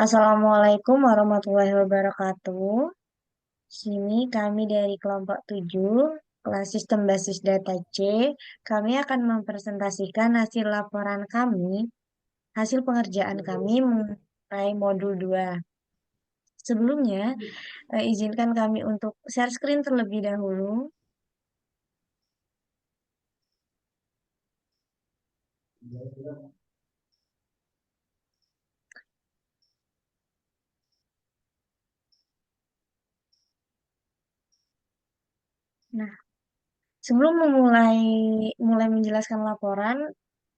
Assalamualaikum warahmatullahi wabarakatuh. Sini kami dari kelompok 7, kelas sistem basis data C. Kami akan mempresentasikan hasil laporan kami, hasil pengerjaan kami mengenai modul 2. Sebelumnya, izinkan kami untuk share screen terlebih dahulu. Nah, sebelum mulai menjelaskan laporan,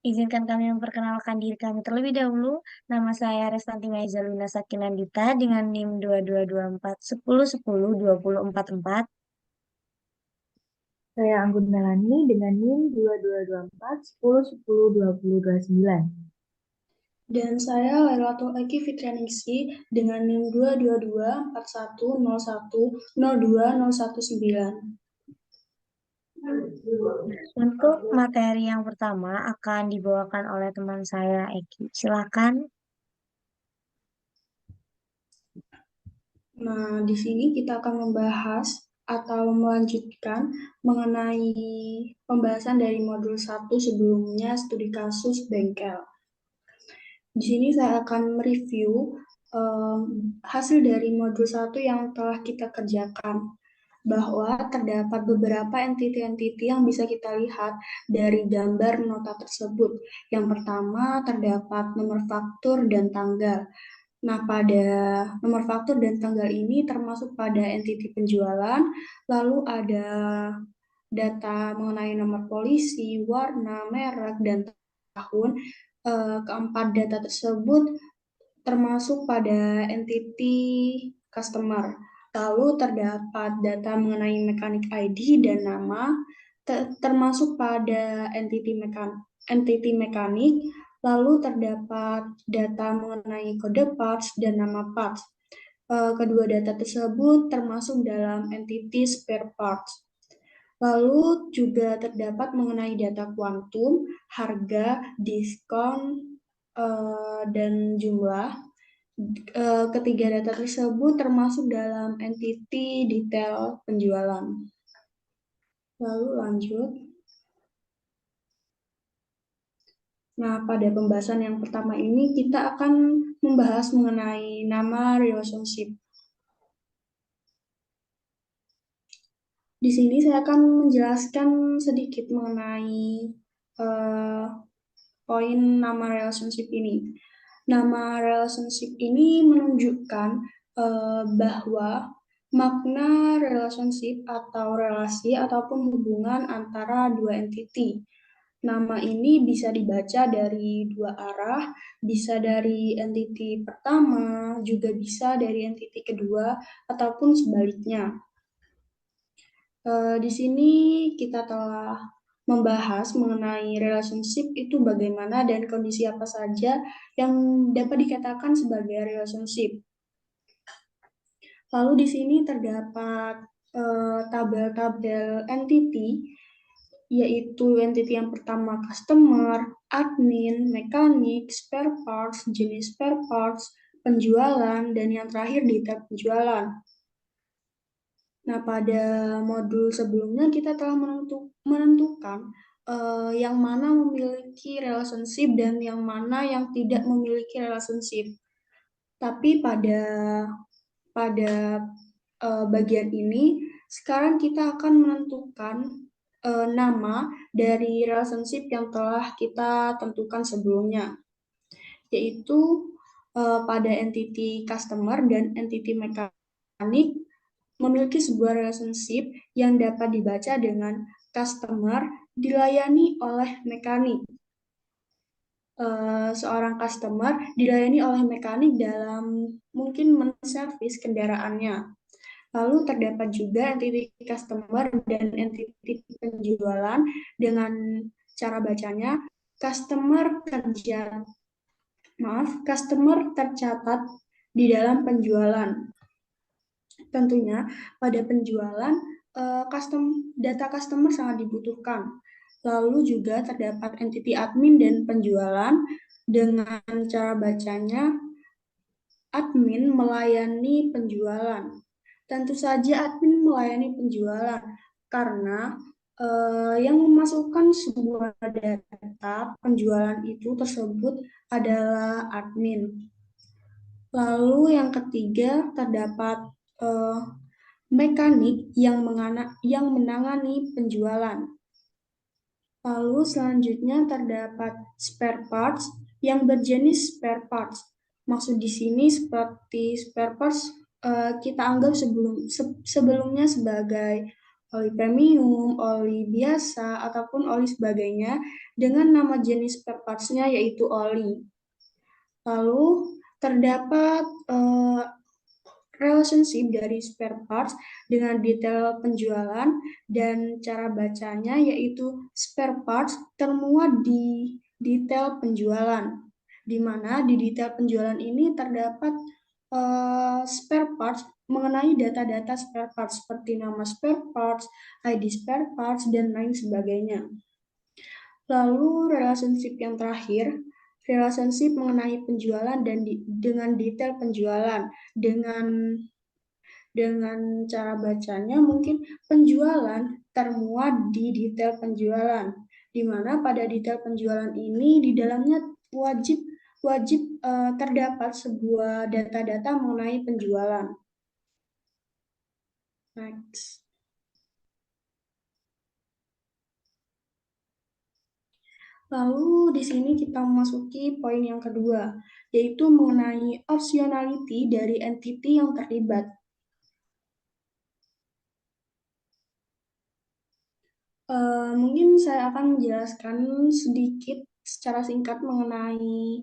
izinkan kami memperkenalkan diri kami terlebih dahulu. Nama saya Restanti Maizaluna Sakinandita dengan NIM 2224 10 10 2044. Saya Anggun Melani dengan NIM 2224 10 10 2029. Dan saya Lailatul Eki Fitrianingsi dengan NIM 2224101020119. Untuk materi yang pertama akan dibawakan oleh teman saya Eki. Silakan. Nah, di sini kita akan membahas atau melanjutkan mengenai pembahasan dari modul 1 sebelumnya, studi kasus bengkel. Di sini saya akan mereview hasil dari modul 1 yang telah kita kerjakan, bahwa terdapat beberapa entiti-entiti yang bisa kita lihat dari gambar nota tersebut. Yang pertama, terdapat nomor faktur dan tanggal. Nah, pada nomor faktur dan tanggal ini termasuk pada entiti penjualan, lalu ada data mengenai nomor polisi, warna, merek, dan tahun. Keempat data tersebut termasuk pada entiti customer. Lalu terdapat data mengenai mekanik ID dan nama, termasuk pada entiti mekanik. Lalu terdapat data mengenai kode parts dan nama parts. Kedua data tersebut termasuk dalam entiti spare parts. Lalu juga terdapat mengenai data kuantum, harga, diskon, dan jumlah. Ketiga data tersebut termasuk dalam entiti detail penjualan. Lalu lanjut. Nah, pada pembahasan yang pertama ini kita akan membahas mengenai nama relationship. Di sini saya akan menjelaskan sedikit mengenai poin nama relationship ini. Nama relationship ini menunjukkan bahwa makna relationship atau relasi ataupun hubungan antara dua entiti. Nama ini bisa dibaca dari dua arah, bisa dari entiti pertama, juga bisa dari entiti kedua, ataupun sebaliknya. Di sini kita telah membahas mengenai relationship itu bagaimana dan kondisi apa saja yang dapat dikatakan sebagai relationship. Lalu di sini terdapat tabel-tabel entity, yaitu entity yang pertama customer, admin, mekanik, spare parts, jenis spare parts, penjualan, dan yang terakhir detail penjualan. Nah, pada modul sebelumnya kita telah menentukan yang mana memiliki relationship dan yang mana yang tidak memiliki relationship. Tapi pada bagian ini sekarang kita akan menentukan nama dari relationship yang telah kita tentukan sebelumnya, yaitu pada entity customer dan entity mekanik memiliki sebuah relationship yang dapat dibaca dengan customer dilayani oleh mekanik. Seorang customer dilayani oleh mekanik dalam mungkin menservis kendaraannya. Lalu terdapat juga entity customer dan entity penjualan dengan cara bacanya customer tercatat di dalam penjualan. Tentunya pada penjualan data customer sangat dibutuhkan. Lalu juga terdapat entity admin dan penjualan dengan cara bacanya admin melayani penjualan. Tentu saja admin melayani penjualan karena yang memasukkan sebuah data penjualan itu tersebut adalah admin. Lalu yang ketiga terdapat eh, mekanik yang menangani penjualan. Lalu selanjutnya terdapat spare parts yang berjenis spare parts. Maksud di sini seperti spare parts kita anggap sebelumnya sebagai oli premium, oli biasa, ataupun oli sebagainya dengan nama jenis spare parts-nya yaitu oli. Lalu terdapat relationship dari spare parts dengan detail penjualan dan cara bacanya yaitu spare parts termuat di detail penjualan, di mana di detail penjualan ini terdapat spare parts mengenai data-data spare parts seperti nama spare parts, ID spare parts, dan lain sebagainya. Lalu relationship yang terakhir, relationship mengenai penjualan dan dengan detail penjualan. Dengan cara bacanya mungkin penjualan termuat di detail penjualan, di mana pada detail penjualan ini di dalamnya wajib terdapat sebuah data-data mengenai penjualan. Next. Lalu di sini kita memasuki poin yang kedua, yaitu mengenai optionality dari entity yang terlibat. Mungkin saya akan menjelaskan sedikit secara singkat mengenai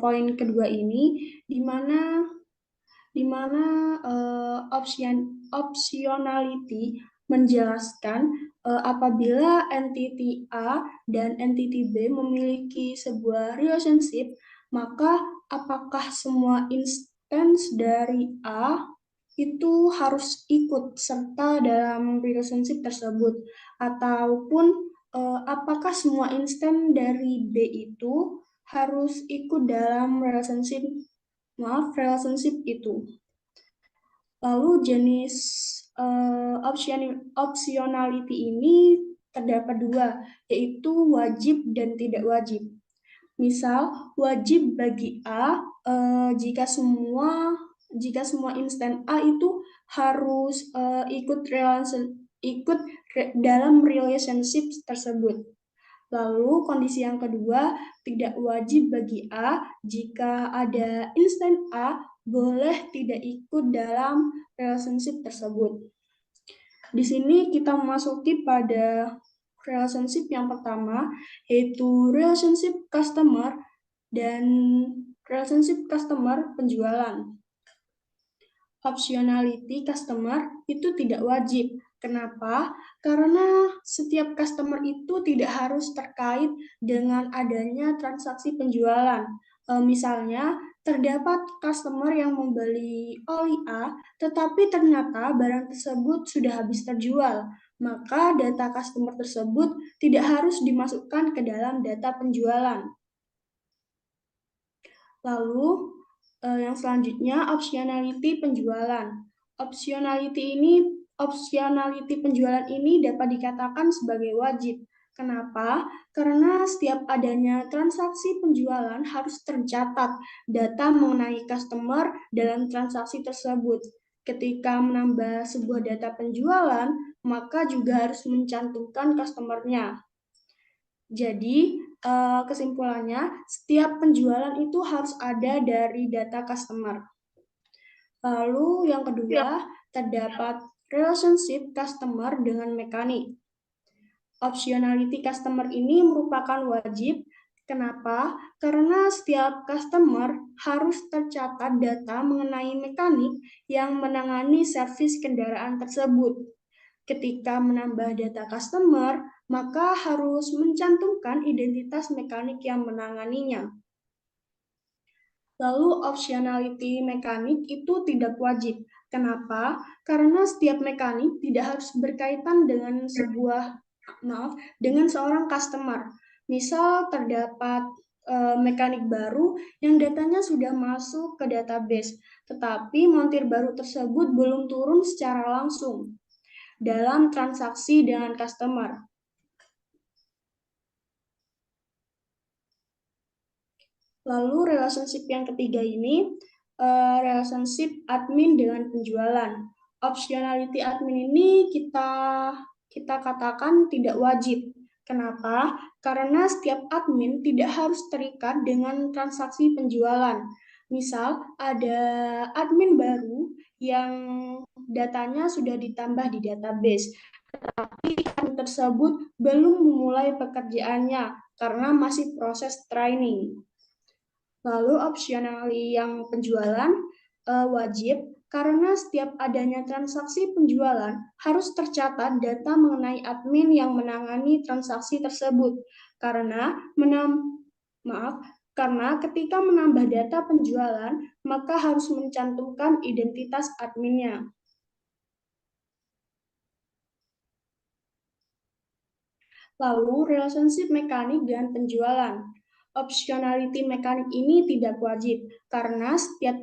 poin kedua ini, di mana optionality menjelaskan apabila entity A dan entity B memiliki sebuah relationship, maka apakah semua instance dari A itu harus ikut serta dalam relationship tersebut, ataupun apakah semua instance dari B itu harus ikut dalam relationship itu. Lalu jenis optionality ini terdapat dua, yaitu wajib dan tidak wajib. Misal, wajib bagi A jika semua instan A itu harus ikut dalam relationship tersebut. Lalu kondisi yang kedua, tidak wajib bagi A jika ada instan A boleh tidak ikut dalam relationship tersebut. Di sini kita memasuki pada relationship yang pertama, yaitu relationship customer dan relationship customer penjualan. Optionality customer itu tidak wajib. Kenapa? Karena setiap customer itu tidak harus terkait dengan adanya transaksi penjualan. Misalnya, terdapat customer yang membeli oli A, tetapi ternyata barang tersebut sudah habis terjual. Maka data customer tersebut tidak harus dimasukkan ke dalam data penjualan. Lalu, yang selanjutnya, optionality penjualan. Optionality penjualan ini dapat dikatakan sebagai wajib. Kenapa? Karena setiap adanya transaksi penjualan harus tercatat data mengenai customer dalam transaksi tersebut. Ketika menambah sebuah data penjualan, maka juga harus mencantumkan customer-nya. Jadi, kesimpulannya, setiap penjualan itu harus ada dari data customer. Lalu yang kedua, terdapat relationship customer dengan mekanik. Optionality customer ini merupakan wajib. Kenapa? Karena setiap customer harus tercatat data mengenai mekanik yang menangani servis kendaraan tersebut. Ketika menambah data customer, maka harus mencantumkan identitas mekanik yang menanganinya. Lalu optionality mekanik itu tidak wajib. Kenapa? Karena setiap mekanik tidak harus berkaitan dengan seorang customer. Misal terdapat mekanik baru yang datanya sudah masuk ke database, tetapi montir baru tersebut belum turun secara langsung dalam transaksi dengan customer. Lalu relationship yang ketiga ini, relationship admin dengan penjualan. Optionality admin ini kita katakan tidak wajib. Kenapa? Karena setiap admin tidak harus terikat dengan transaksi penjualan. Misal ada admin baru yang datanya sudah ditambah di database, tapi admin tersebut belum memulai pekerjaannya karena masih proses training. Lalu opsional yang penjualan wajib karena setiap adanya transaksi penjualan harus tercatat data mengenai admin yang menangani transaksi tersebut. Karena ketika menambah data penjualan, maka harus mencantumkan identitas adminnya. Lalu relationship mekanik dan penjualan. Optionality mekanik ini tidak wajib karena setiap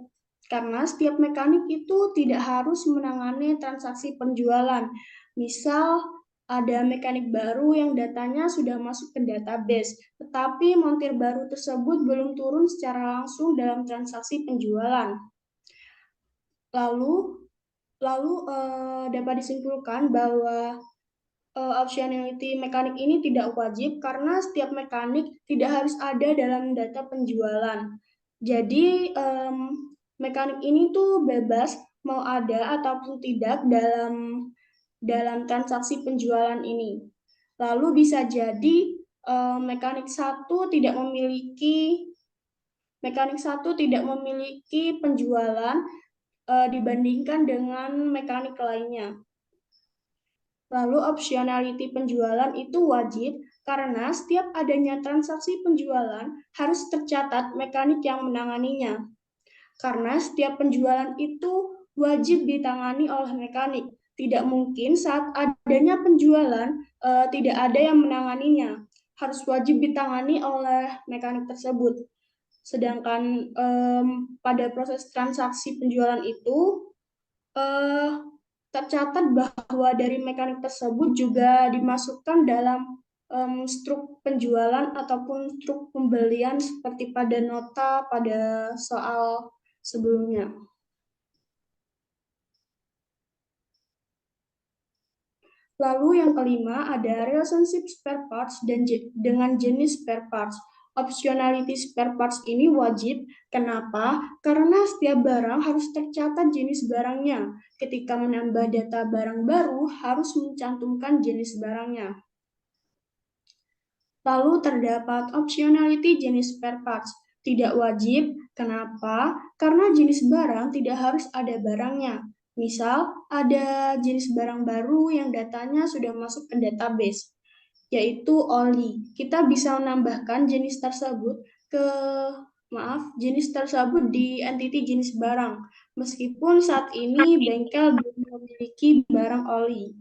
mekanik itu tidak harus menangani transaksi penjualan. Misal ada mekanik baru yang datanya sudah masuk ke database, tetapi montir baru tersebut belum turun secara langsung dalam transaksi penjualan. Lalu dapat disimpulkan bahwa optionality mekanik ini tidak wajib karena setiap mekanik tidak harus ada dalam data penjualan. Jadi mekanik ini tuh bebas mau ada ataupun tidak dalam transaksi penjualan ini. Lalu bisa jadi mekanik satu tidak memiliki penjualan dibandingkan dengan mekanik lainnya. Lalu optionality penjualan itu wajib karena setiap adanya transaksi penjualan harus tercatat mekanik yang menanganinya. Karena setiap penjualan itu wajib ditangani oleh mekanik. Tidak mungkin saat adanya penjualan tidak ada yang menanganinya. Harus wajib ditangani oleh mekanik tersebut. Sedangkan pada proses transaksi penjualan itu tercatat bahwa dari mekanik tersebut juga dimasukkan dalam struk penjualan ataupun struk pembelian seperti pada nota pada soal sebelumnya. Lalu yang kelima ada relationship spare parts dengan jenis spare parts. Optionality spare parts ini wajib. Kenapa? Karena setiap barang harus tercatat jenis barangnya. Ketika menambah data barang baru, harus mencantumkan jenis barangnya. Lalu terdapat optionality jenis spare parts. Tidak wajib. Kenapa? Karena jenis barang tidak harus ada barangnya. Misal, ada jenis barang baru yang datanya sudah masuk ke database, yaitu oli. Kita bisa menambahkan jenis tersebut di entity jenis barang, meskipun saat ini bengkel belum memiliki barang oli.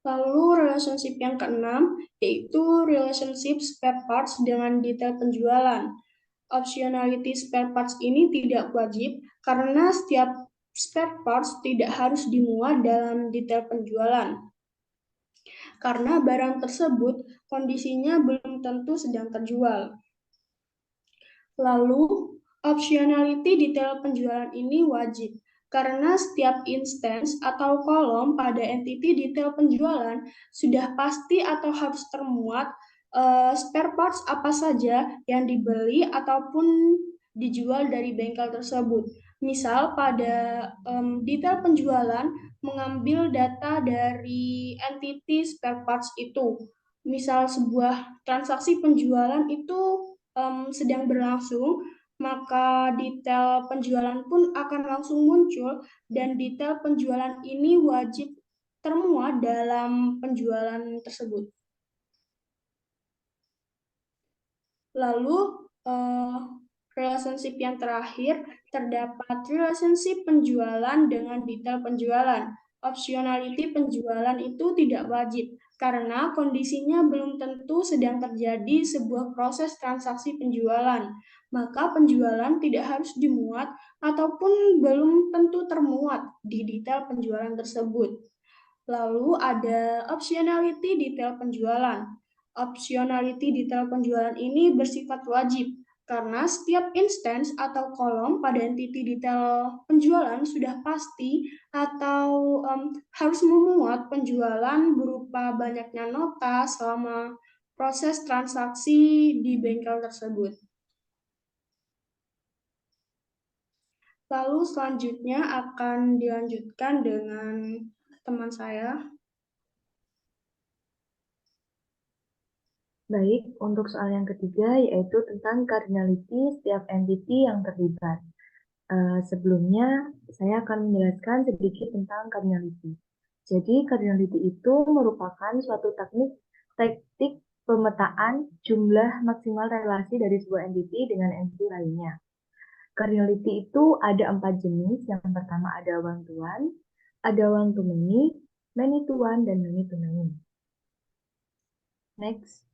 Lalu relationship yang keenam, yaitu relationship spare parts dengan detail penjualan. Optionality spare parts ini tidak wajib karena setiap spare parts tidak harus dimuat dalam detail penjualan. Karena barang tersebut kondisinya belum tentu sedang terjual. Lalu, optionality detail penjualan ini wajib karena setiap instance atau kolom pada entity detail penjualan sudah pasti atau harus termuat spare parts apa saja yang dibeli ataupun dijual dari bengkel tersebut. Misal pada detail penjualan mengambil data dari entity spare parts itu. Misal sebuah transaksi penjualan itu sedang berlangsung, maka detail penjualan pun akan langsung muncul dan detail penjualan ini wajib termuat dalam penjualan tersebut. Lalu relationship yang terakhir terdapat relationship penjualan dengan detail penjualan. Optionality penjualan itu tidak wajib karena kondisinya belum tentu sedang terjadi sebuah proses transaksi penjualan. Maka penjualan tidak harus dimuat ataupun belum tentu termuat di detail penjualan tersebut. Lalu ada optionality detail penjualan. Optionality detail penjualan ini bersifat wajib karena setiap instance atau kolom pada entity detail penjualan sudah pasti atau harus memuat penjualan berupa banyaknya nota selama proses transaksi di bengkel tersebut. Lalu selanjutnya akan dilanjutkan dengan teman saya. Baik, untuk soal yang ketiga yaitu tentang cardinality setiap entity yang terlibat. Sebelumnya, saya akan menjelaskan sedikit tentang cardinality. Jadi, cardinality itu merupakan suatu taktik pemetaan jumlah maksimal relasi dari sebuah entity dengan entity lainnya. Cardinality itu ada 4 jenis. Yang pertama ada one to one, ada one to many to one, dan many to many. Next.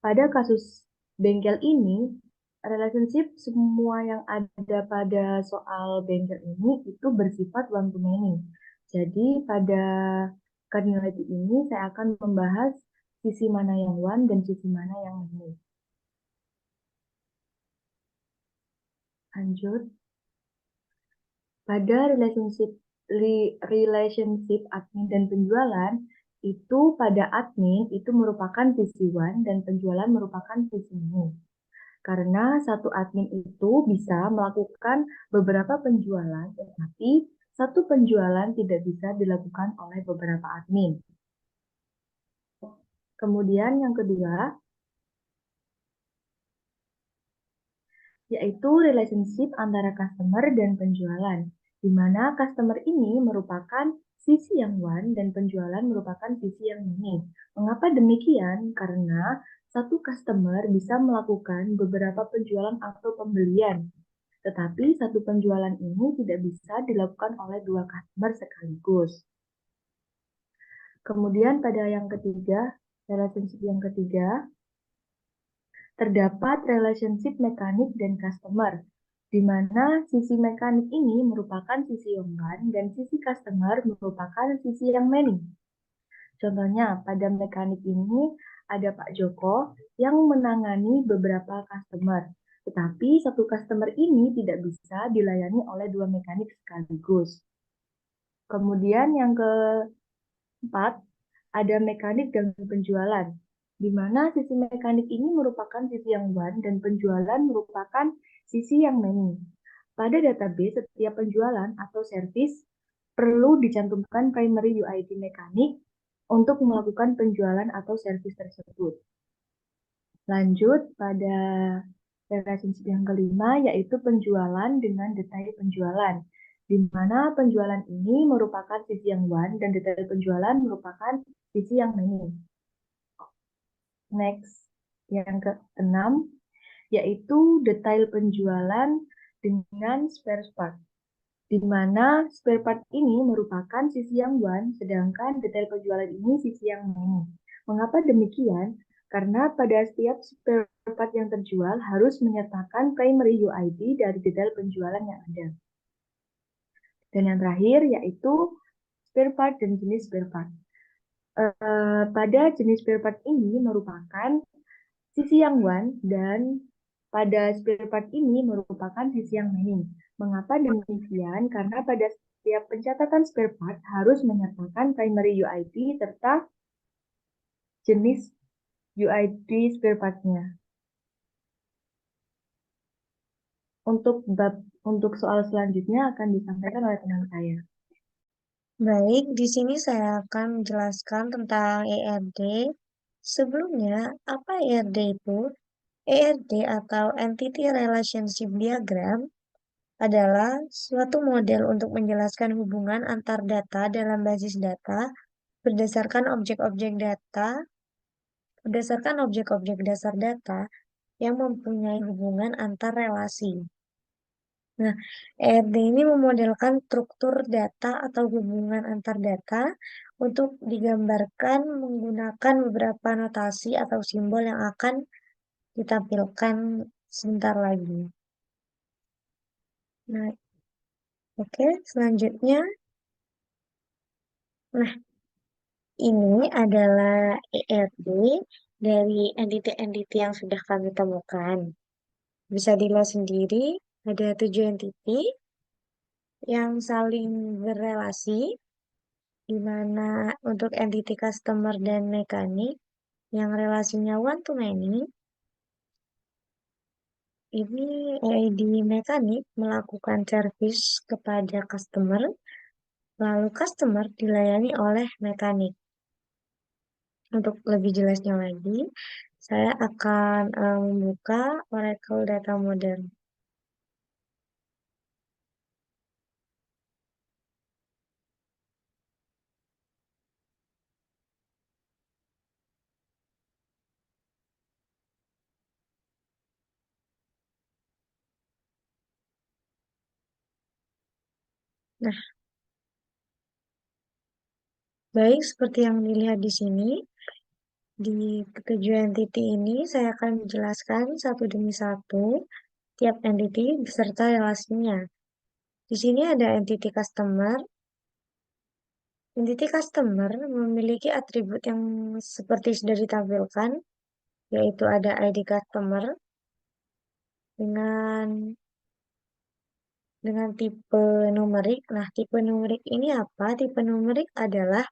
Pada kasus bengkel ini, relationship semua yang ada pada soal bengkel ini itu bersifat one to many. Jadi pada cardinality ini saya akan membahas sisi mana yang one dan sisi mana yang many. Lanjut. Pada relationship admin dan penjualan, itu pada admin itu merupakan sisi one dan penjualan merupakan sisi many. Karena satu admin itu bisa melakukan beberapa penjualan, tetapi satu penjualan tidak bisa dilakukan oleh beberapa admin. Kemudian yang kedua, yaitu relationship antara customer dan penjualan, di mana customer ini merupakan sisi yang one dan penjualan merupakan sisi yang many. Mengapa demikian? Karena satu customer bisa melakukan beberapa penjualan atau pembelian, tetapi satu penjualan ini tidak bisa dilakukan oleh dua customer sekaligus. Kemudian pada yang ketiga, relationship yang ketiga, terdapat relationship mekanik dan customer, di mana sisi mekanik ini merupakan sisi yang one dan sisi customer merupakan sisi yang many. Contohnya, pada mekanik ini ada Pak Joko yang menangani beberapa customer, tetapi satu customer ini tidak bisa dilayani oleh dua mekanik sekaligus. Kemudian yang keempat, ada mekanik dan penjualan, di mana sisi mekanik ini merupakan sisi yang one dan penjualan merupakan sisi yang many. Pada database, setiap penjualan atau servis perlu dicantumkan primary UID mekanik untuk melakukan penjualan atau servis tersebut. Lanjut pada relationship yang kelima, yaitu penjualan dengan detail penjualan, di mana penjualan ini merupakan sisi yang one dan detail penjualan merupakan sisi yang many. Next, yang keenam, yaitu detail penjualan dengan spare part, di mana spare part ini merupakan sisi yang one, sedangkan detail penjualan ini sisi yang many. Mengapa demikian? Karena pada setiap spare part yang terjual harus menyertakan primary UID dari detail penjualan yang ada. Dan yang terakhir yaitu spare part dan jenis spare part. Pada jenis spare part ini merupakan sisi yang one dan pada spare part ini merupakan sisi yang many. Mengapa demikian? Karena pada setiap pencatatan spare part harus menyertakan primary UID serta jenis UID spare part-nya. Untuk soal selanjutnya akan disampaikan oleh teman saya. Baik, di sini saya akan menjelaskan tentang ERD. Sebelumnya, apa ERD itu? ERD atau Entity Relationship Diagram adalah suatu model untuk menjelaskan hubungan antar data dalam basis data berdasarkan objek-objek dasar data, yang mempunyai hubungan antar relasi. Nah, ERD ini memodelkan struktur data atau hubungan antar data untuk digambarkan menggunakan beberapa notasi atau simbol yang akan ditampilkan sebentar lagi. Nah, oke, selanjutnya. Nah, ini adalah ERD dari entiti-entiti yang sudah kami temukan. Bisa dilihat sendiri, ada 7 entiti yang saling berrelasi, di mana untuk entiti customer dan mekanik yang relasinya one to many, ini EID mekanik melakukan service kepada customer, lalu customer dilayani oleh mekanik. Untuk lebih jelasnya lagi, saya akan membuka Oracle Data Model. Nah, baik seperti yang dilihat di sini, di ketujuh entity ini saya akan menjelaskan satu demi satu tiap entity beserta relasinya. Di sini ada entity customer. Entity customer memiliki atribut yang seperti sudah ditampilkan, yaitu ada ID customer dengan tipe numerik. Nah, tipe numerik ini apa? Tipe numerik adalah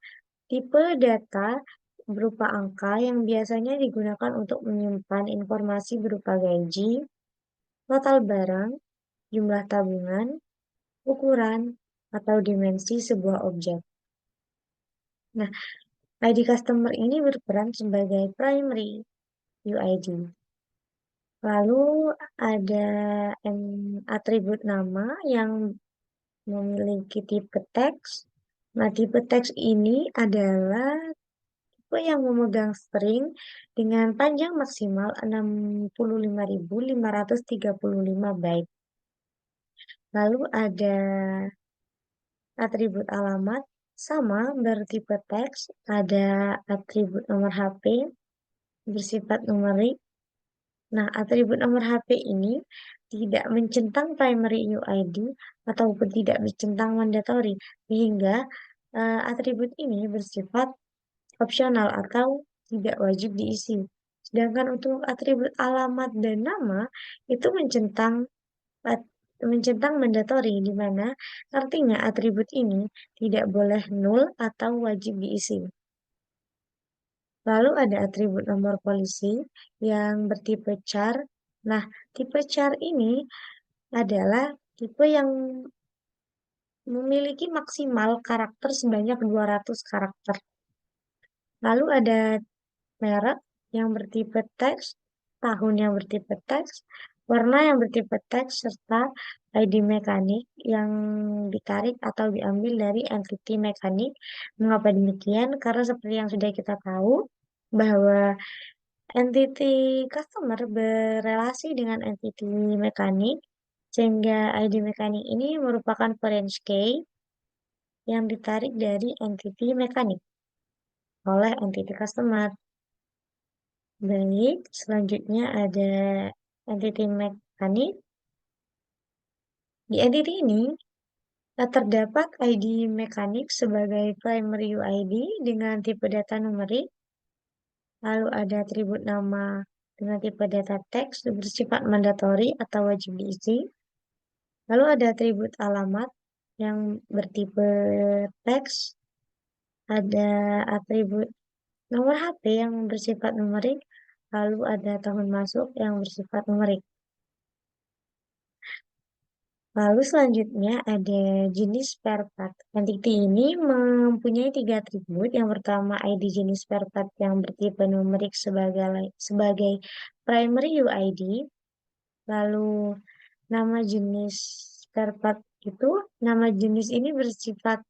tipe data berupa angka yang biasanya digunakan untuk menyimpan informasi berupa gaji, total barang, jumlah tabungan, ukuran, atau dimensi sebuah objek. Nah, ID customer ini berperan sebagai primary UID. Lalu ada atribut nama yang memiliki tipe teks. Nah, tipe teks ini adalah tipe yang memegang string dengan panjang maksimal 65.535 byte. Lalu ada atribut alamat sama bertipe teks, ada atribut nomor HP bersifat numerik. Nah, atribut nomor HP ini tidak mencentang primary UID ataupun tidak mencentang mandatory, sehingga atribut ini bersifat opsional atau tidak wajib diisi. Sedangkan untuk atribut alamat dan nama itu mencentang mandatory, di mana artinya atribut ini tidak boleh nul atau wajib diisi. Lalu ada atribut nomor polisi yang bertipe char. Nah, tipe char ini adalah tipe yang memiliki maksimal karakter sebanyak 200 karakter. Lalu ada merek yang bertipe teks, tahun yang bertipe teks, warna yang bertipe teks, serta ID mekanik yang ditarik atau diambil dari entity mekanik. Mengapa demikian? Karena seperti yang sudah kita tahu, bahwa entity customer berelasi dengan entity mekanik, sehingga ID mekanik ini merupakan foreign key yang ditarik dari entity mekanik oleh entity customer. Baik, selanjutnya ada entity mekanik. Di entity ini terdapat ID mekanik sebagai primary UID dengan tipe data numerik. Lalu ada atribut nama dengan tipe data teks bersifat mandatori atau wajib diisi. Lalu ada atribut alamat yang bertipe teks. Ada atribut nomor HP yang bersifat numerik. Lalu ada tahun masuk yang bersifat numerik. Lalu selanjutnya ada jenis spare part. Entity ini mempunyai 3 atribut. Yang pertama ID jenis spare part yang bertipe numerik sebagai primary UID. Lalu nama jenis spare part itu, nama jenis ini bertipe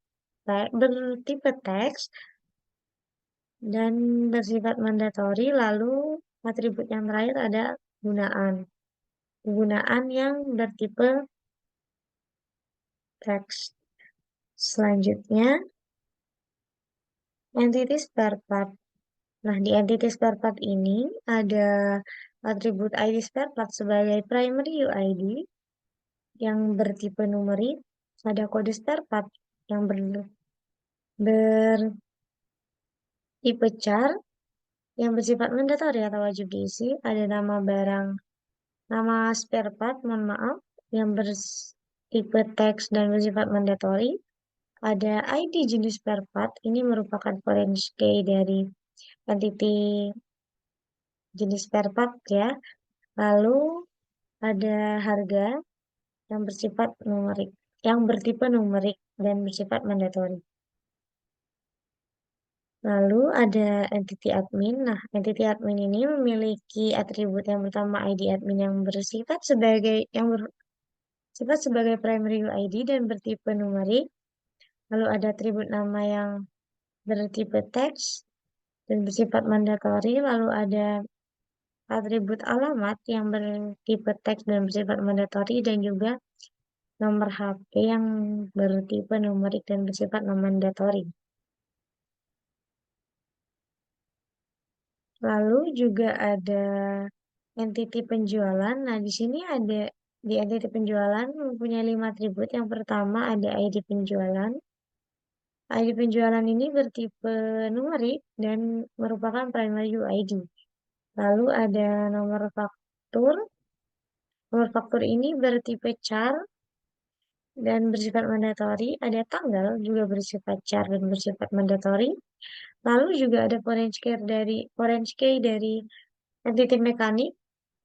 teks dan bersifat mandatori. Lalu atribut yang terakhir ada penggunaan yang bertipe teks. Selanjutnya, entity spare part. Nah, di entity spare part ini ada atribut ID spare part sebagai primary UID yang bertipe numerik, ada kode spare part yang bertipe char yang bersifat mandatory atau wajib diisi, ada nama barang, nama spare part, mohon maaf, yang bertipe teks dan bersifat mandatory, ada ID jenis spare part, ini merupakan foreign key dari entity jenis spare part ya. Lalu ada harga yang bersifat numerik, yang bertipe numerik dan bersifat mandatory. Lalu ada entity admin. Nah, entity admin ini memiliki atribut yang pertama ID admin yang bersifat sebagai primary UID dan bertipe numerik. Lalu ada atribut nama yang bertipe teks dan bersifat mandatory. Lalu ada atribut alamat yang bertipe teks dan bersifat mandatory dan juga nomor HP yang bertipe numerik dan bersifat non-mandatory. Lalu juga ada entity penjualan. Nah, di sini ada di entity penjualan mempunyai 5 atribut. Yang pertama ada ID penjualan. ID penjualan ini bertipe numerik dan merupakan primary UID. Lalu ada nomor faktur. Nomor faktur ini bertipe char dan bersifat mandatory. Ada tanggal juga bersifat char dan bersifat mandatory. Lalu juga ada foreign key dari entity mekanik,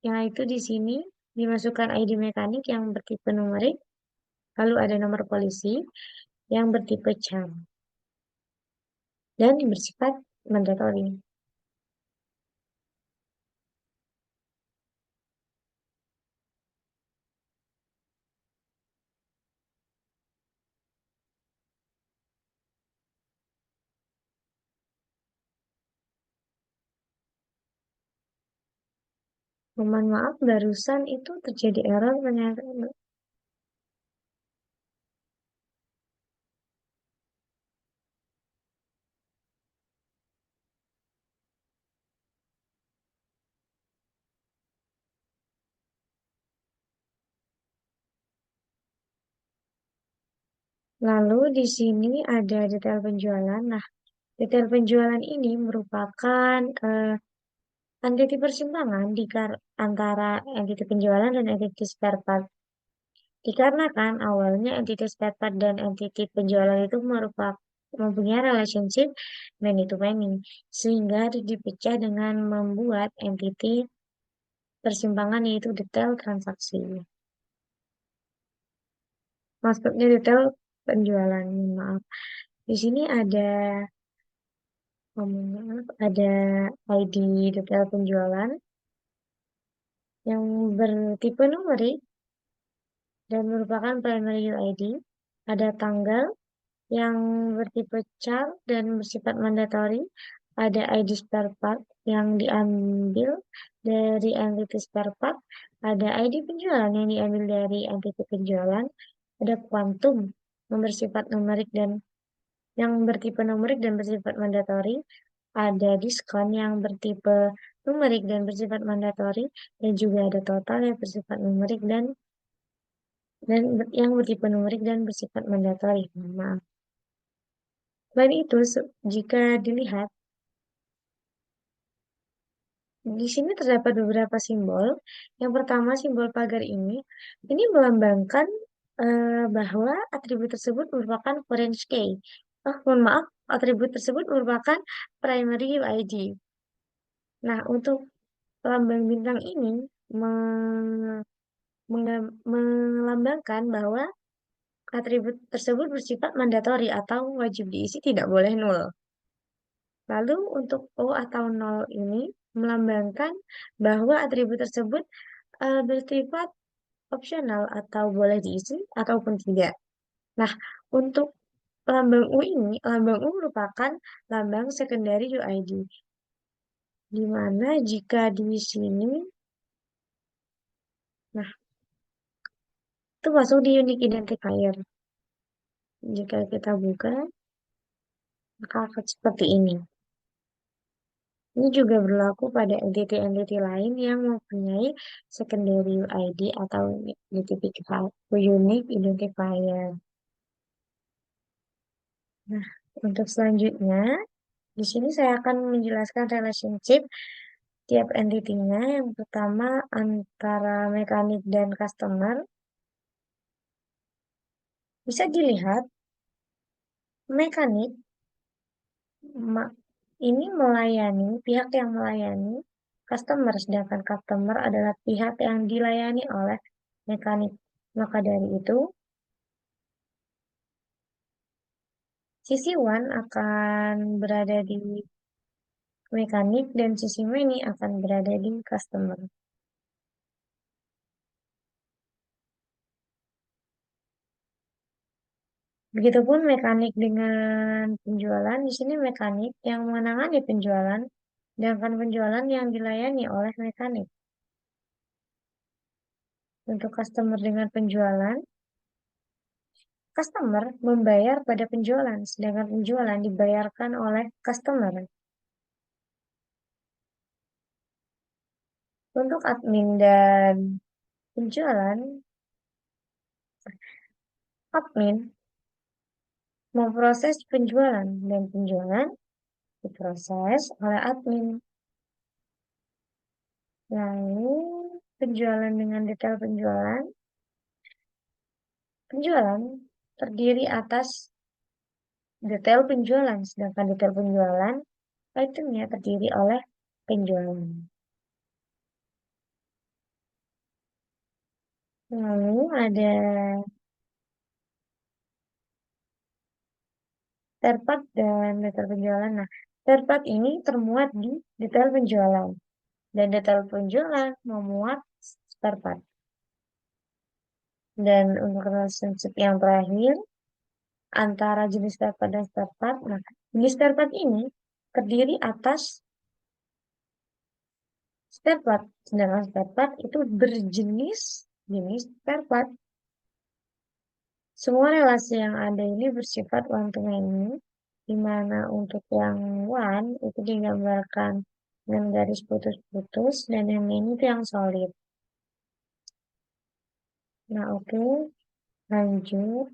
yang itu di sini dimasukkan ID mekanik yang bertipe numerik. Lalu ada nomor polisi yang bertipe char dan bersifat mandatory. Mohon maaf, barusan itu terjadi error ternyata. Lalu di sini ada detail penjualan. Nah, detail penjualan ini merupakan entity persimpangan antara entity penjualan dan entity spare part. Dikarenakan awalnya entity spare part dan entity penjualan itu mempunyai relationship many to many, sehingga harus dipecah dengan membuat entity persimpangan yaitu detail transaksi. Maksudnya detail penjualan, maaf. Di sini ada ID detail penjualan yang bertipe numerik dan merupakan primary UID. Ada tanggal yang bertipe char dan bersifat mandatory. Ada ID spare part yang diambil dari entity spare part. Ada ID penjualan yang diambil dari entity penjualan. Ada kuantum yang bersifat numerik dan yang bertipe numerik dan bersifat mandatory. Ada diskon yang bertipe numerik dan bersifat mandatory. Dan juga ada total yang bersifat numerik dan yang bertipe numerik dan bersifat mandatory. Maaf. Selain itu, jika dilihat, di sini terdapat beberapa simbol. Yang pertama, simbol pagar ini melambangkan bahwa atribut tersebut merupakan foreign key. Oh, mohon maaf, atribut tersebut merupakan primary UID. Nah, untuk lambang bintang ini melambangkan bahwa atribut tersebut bersifat mandatori atau wajib diisi, tidak boleh nol. Lalu untuk O atau 0 ini melambangkan bahwa atribut tersebut bersifat opsional atau boleh diisi ataupun tidak. Nah, untuk lambang U merupakan lambang secondary UID. Di mana jika di sini, nah, itu masuk di unique identifier. Jika kita buka, maka akan seperti ini. Ini juga berlaku pada entity-entity lain yang mempunyai secondary UID atau unique identifier. Nah, untuk selanjutnya, di sini saya akan menjelaskan relationship tiap entity-nya. Yang pertama antara mekanik dan customer. Bisa dilihat, mekanik ini melayani, pihak yang melayani customer, sedangkan customer adalah pihak yang dilayani oleh mekanik. Maka dari itu, sisi one akan berada di mekanik dan sisi many akan berada di customer. Begitupun mekanik dengan penjualan. Di sini mekanik yang menangani penjualan, sedangkan penjualan yang dilayani oleh mekanik. Untuk customer dengan penjualan, customer membayar pada penjualan, sedangkan penjualan dibayarkan oleh customer. Untuk admin dan penjualan, admin memproses penjualan dan penjualan diproses oleh admin. Lalu penjualan dengan detail penjualan, penjualan terdiri atas detail penjualan, sedangkan detail penjualan itemnya terdiri oleh penjualan. Lalu ada spare part dan detail penjualan. Nah, spare part ini termuat di detail penjualan dan detail penjualan memuat spare part. Dan untuk relationship yang terakhir antara jenis spare part dan spare part, nah jenis spare part ini terdiri atas spare part, sedangkan spare part itu berjenis jenis spare part. Semua relasi yang ada ini bersifat one to many, di mana untuk yang one itu digambarkan dengan garis putus-putus dan yang many itu yang solid. Nah, oke, lanjut.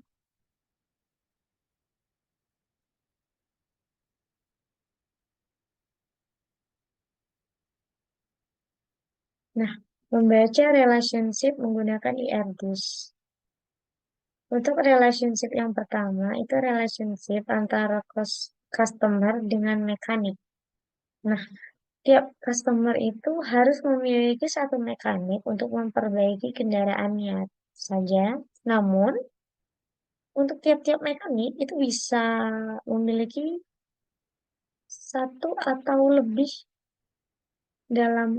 Nah, membaca relationship menggunakan IRDs. Untuk relationship yang pertama, itu relationship antara customer dengan mekanik. Nah, tiap customer itu harus memiliki satu mekanik untuk memperbaiki kendaraannya saja. Namun, untuk tiap-tiap mekanik itu bisa memiliki satu atau lebih dalam,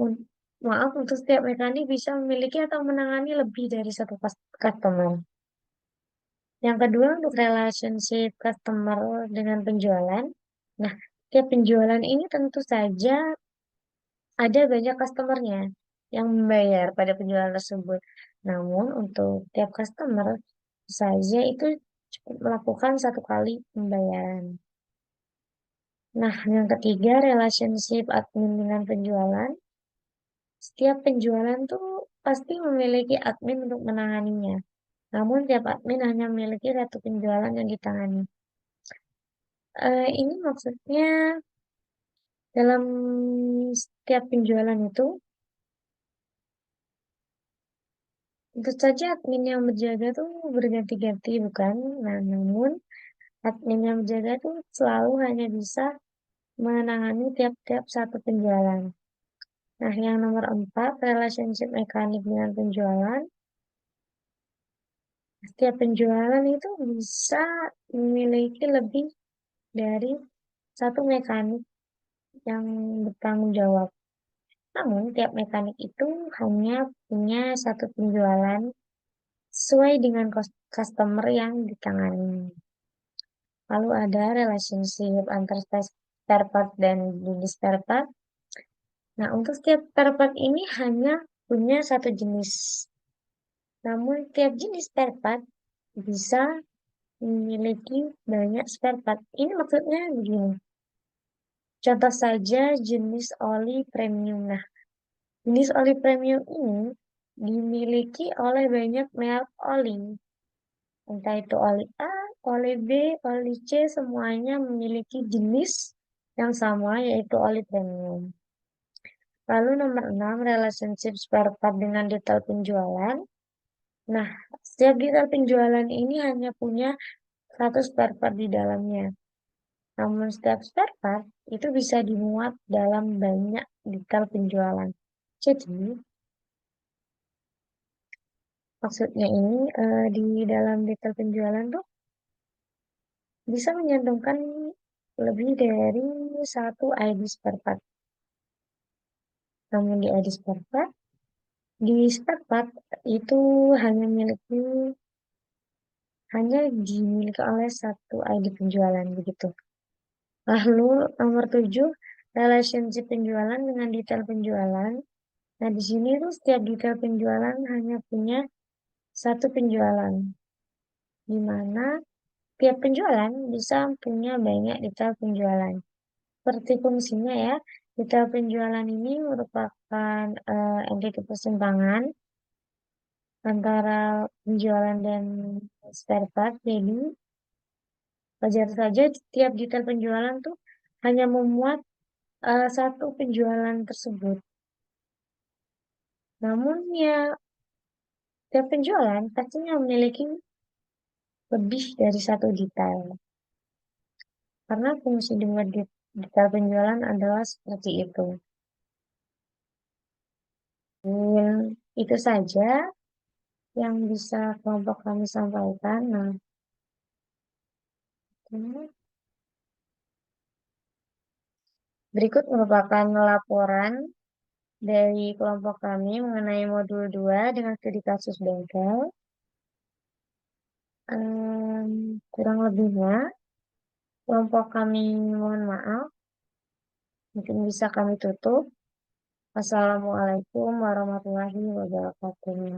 maaf, untuk setiap mekanik bisa memiliki atau menangani lebih dari satu customer. Yang kedua, untuk relationship customer dengan penjualan. Nah, tiap penjualan ini tentu saja ada banyak customernya yang membayar pada penjualan tersebut. Namun, untuk tiap customer saja itu cukup melakukan satu kali pembayaran. Nah, yang ketiga, relationship admin dengan penjualan. Setiap penjualan tuh pasti memiliki admin untuk menanganinya. Namun, tiap admin hanya memiliki satu penjualan yang ditangani. Ini maksudnya dalam setiap penjualan itu, tentu saja admin yang berjaga tuh berganti-ganti, bukan? Nah, namun admin yang berjaga tuh selalu hanya bisa menangani tiap-tiap satu penjualan. Nah, yang nomor 4, relationship mekanik dengan penjualan. Setiap penjualan itu bisa memiliki lebih dari satu mekanik yang bertanggung jawab. Namun, tiap mekanik itu hanya punya satu penjualan sesuai dengan customer yang ditangani. Lalu ada relationship antar spare part dan jenis spare part. Nah, untuk setiap spare part ini hanya punya satu jenis. Namun, tiap jenis spare part bisa memiliki banyak spare part. Ini maksudnya begini. Contoh saja jenis oli premium. Nah, jenis oli premium ini dimiliki oleh banyak merek oli. Entah itu oli A, oli B, oli C, semuanya memiliki jenis yang sama yaitu oli premium. Lalu nomor 6, relationship spare part dengan detail penjualan. Nah, setiap detail penjualan ini hanya punya satu spare part di dalamnya. Namun setiap spare part itu bisa dimuat dalam banyak detail penjualan. Jadi, maksudnya ini di dalam detail penjualan tuh bisa menyantumkan lebih dari satu ID spare part. Namun di ID spare part, di spare part itu hanya dimiliki oleh satu ID penjualan begitu. Lalu nomor 7, relationship penjualan dengan detail penjualan. Nah, di sini tuh setiap detail penjualan hanya punya satu penjualan, di mana tiap penjualan bisa punya banyak detail penjualan. Seperti fungsinya ya, detail penjualan ini merupakan entitas persimpangan antara penjualan dan spare part. Jadi, wajar saja tiap detail penjualan tuh hanya memuat satu penjualan tersebut. Namun ya, tiap penjualan pastinya memiliki lebih dari satu detail. Karena fungsi dibuat detail penjualan adalah seperti itu. Itu saja yang bisa kelompok kami sampaikan. Nah, berikut merupakan laporan dari kelompok kami mengenai modul 2 dengan studi kasus bengkel. Kurang lebihnya, kelompok kami mohon maaf. Mungkin bisa kami tutup. Wassalamualaikum warahmatullahi wabarakatuh.